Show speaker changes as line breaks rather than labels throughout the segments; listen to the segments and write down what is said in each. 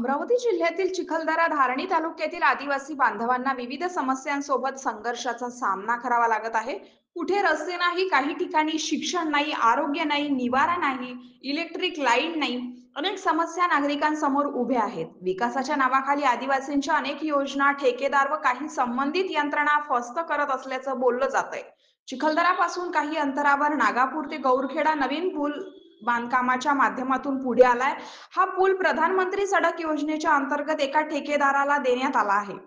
अमरावती जिल्ह्यातील चिखलदरा धारणी तालुक्यातील आदिवासी बांधवांना विविध समस्यांसोबत संघर्षाचा सामना करावा लागत आहे। कुठे रस्ते नाही, काही ठिकाणी शिक्षण नाही, आरोग्य नाही, निवारा नाही, इलेक्ट्रिक लाईन नाही। अनेक समस्या नागरिकांसमोर उभ्या आहेत। विकासाच्या नावाखाली आदिवासींच्या अनेक योजना ठेकेदार व काही संबंधित यंत्रणा फस्त करत असल्याचं बोललं जातंय। चिखलदरापासून काही अंतरावर नागापूर ते गौरखेडा नवीन पूल बांधकामाच्या माध्यमातून पुढे आलाय। हा पूल प्रधानमंत्री सडक योजनेच्या अंतर्गत एका ठेकेदाराला देण्यात आला आहे।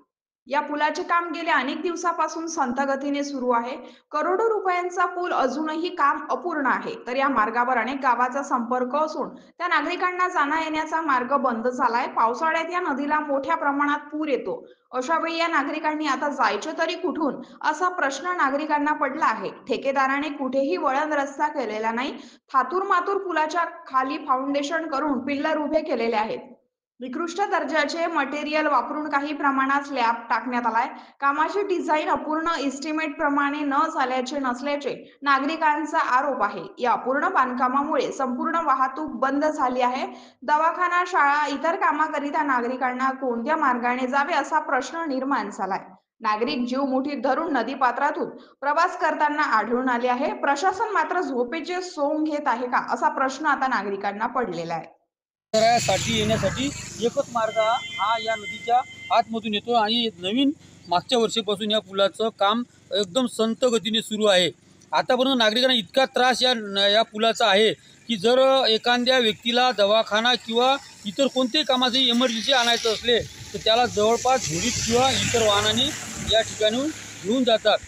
या पुलाचे काम गेल्या अनेक दिवसापासून संथ गतीने सुरू आहे। करोडो रुपयांचा पूल अजूनही काम अपूर्ण आहे। तर या मार्गावर अनेक गावांचा संपर्क असून त्या नागरिकांना जाण्या येण्याचा मार्ग बंद झालाय। पावसाळ्यात या नदीला मोठ्या प्रमाणात पूर येतो। अशा वेळी या नागरिकांनी आता जायचे तरी कुठून असा प्रश्न नागरिकांना पडला आहे। ठेकेदाराने कुठेही वळण रस्ता केलेला नाही। थातूर मातूर पुलाच्या खाली फाउंडेशन करून पिल्लर उभे केलेले आहेत। निकृष्ट दर्जाचे मटेरियल वापरून काही प्रमाणात स्लॅब टाकण्यात आलाय। कामाची डिझाईन अपूर्ण एस्टिमेट प्रमाणे न झाल्याचे नसल्याचे नागरिकांचा आरोप आहे। या अपूर्ण बांधकामामुळे संपूर्ण वाहतूक बंद झाली आहे। दवाखाना, शाळा, इतर कामाकरिता नागरिकांना कोणत्या मार्गाने जावे असा प्रश्न निर्माण झालाय। नागरिक जीव मुठीत धरून नदीपात्रातून प्रवास करताना आढळून आले आहे। प्रशासन मात्र झोपेचे सोंग घेत आहे का असा प्रश्न आता नागरिकांना पडलेला आहे।
साठी येण्यासाठी एकच मार्ग हा या नदीच्या आतमधून येतो आणि नवीन मागच्या वर्षीपासून या पुलाचं काम एकदम संत गतीने सुरू आहे। आतापर्यंत नागरिकांना इतका त्रास या पुलाचा आहे की जर एखाद्या व्यक्तीला दवाखाना किंवा इतर कोणत्याही कामाची इमर्जन्सी आणायचं असले तर त्याला जवळपास झोडीत किंवा इतर वाहनाने या ठिकाणून घेऊन जातात।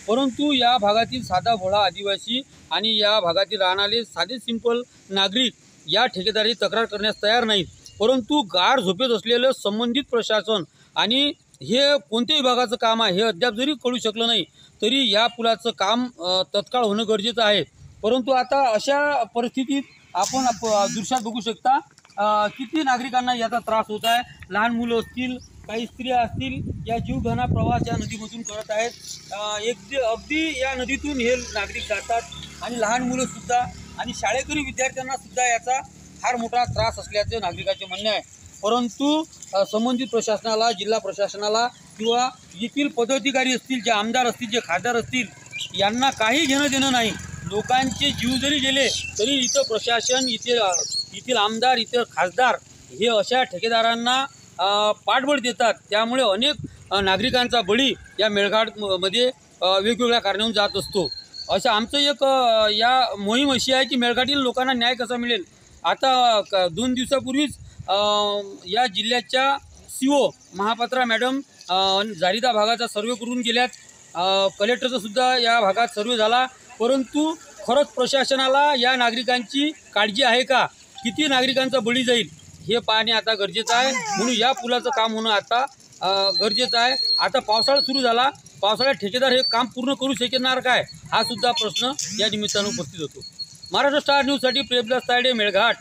परंतु या भागातील साधा भोळा आदिवासी आणि या भागातील राहणारे साधे सिंपल नागरिक या ठेकेदारी तक्रार करण्यास तयार नाहीत। परंतु गाढ झोपेत असलेलं संबंधित प्रशासन आणि हे कोणत्या विभागाचं काम आहे हे अद्याप जरी कळू शकलं नाही तरी या पुलाचं काम तत्काळ होणं गरजेचं आहे। परंतु आता अशा परिस्थितीत आपण दृश्यात बघू शकता किती नागरिकांना याचा त्रास होत आहे। लहान मुलं असतील, काही स्त्रिया असतील, या जीवघेणा प्रवास या नदीमधून करत आहेत। अगदी या नदीतून हे नागरिक जातात आणि लहान मुलंसुद्धा आणि शाळेकरी विद्यार्थ्यांना सुद्धा याचा फार मोठा त्रास असल्याचे नागरिकांचे म्हणणे आहे। परंतु संबंधित प्रशासनाला, जिल्हा प्रशासनाला किंवा येथील पदाधिकारी असतील, जे आमदार असतील, जे खासदार असतील, यांना काही घेणं देणं नाही। लोकांचे जीव जरी गेले तरी इथं प्रशासन, येथील आमदार, इतर खासदार हे अशा ठेकेदारांना पाठबळ देतात। त्यामुळे अनेक नागरिकांचा बळी या मेळघाटमध्ये वेगवेगळ्या कारणावरून जात असतो। असं आमचं एक या मोहीम अशी आहे की मेळघाटातील लोकांना न्याय कसा मिळेल। आता 2 दिवसापूर्वीच या जिल्ह्याच्या CO महापात्रा मॅडम जारिदा भागाचा सर्वे करून गेल्यात। कलेक्टरचा सुद्धा या भागात सर्वे झाला। परंतु खरंच प्रशासनाला या नागरिकांची काळजी आहे का? किती नागरिकांचा बळी जाईल हे पाहणे आता गरजेचं आहे। म्हणून या पुलाचं काम होणं आता गरजेचं आहे। आता पावसाळा सुरू झाला, पावसाळ्यात ठेकेदार हे काम पूर्ण करू शकणार काय हा सुद्धा प्रश्न या निमित्तानं उपस्थित होतो। महाराष्ट्र स्टार न्यूजसाठी प्रेमदास तायडे, मेळघाट।